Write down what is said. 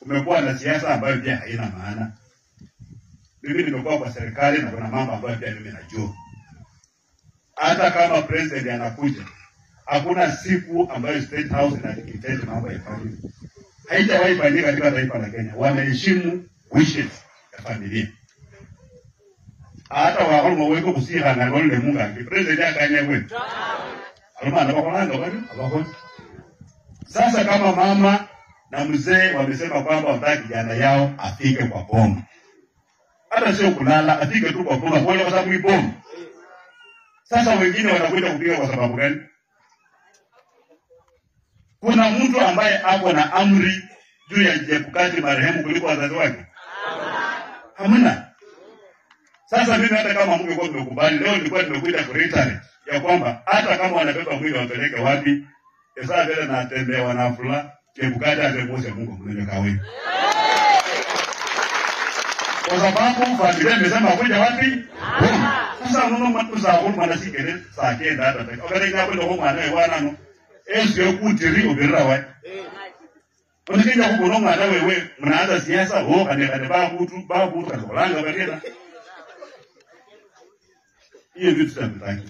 kumekuwa na siasa ambayo pia haina maana. Mimi nimekuwa kwa serikali na kuna mambo ambayo pia mimi najua. Hata kama president anakuja, hakuna siku ambayo State House inadictate mambo ya familia. Haijawahi fanyika katika taifa la Kenya. Wanaheshimu wishes ya familia. Hata wao wako kusira na ngole munga, president akanyewe. Alama anapokolanga bado, abako. Sasa kama mama na mzee wamesema kwamba wataki kijana yao afike kwa bomu. Hata sio kulala, afike tu kwa bomu, kwa sababu ni bomu. Sasa wengine wanakuja kupiga kwa sababu gani? Kuna mtu ambaye ako na amri juu ya Chebukati marehemu kuliko wazazi wake? Hamna. Sasa mimi hata kama Mungu kwa mmekubali, leo nilikuwa nimekuja kureitare ya kwamba hata kama wanabeba mwili wapeleke wapi, sasa vile na tembea wanafula, Chebukati atemuse Mungu mwenye kawe. Kwa sababu familia imesema kuja wapi? Sasa unaona mtu za huko manasikele saa kenda hata. Okale ngapo ndio kwa mwana wana no. Sio kutiri obirawa. Unakija huko no mwana wewe mnaanza siasa kane ba kutu kolanga barera. Hiyo vitu tunataka.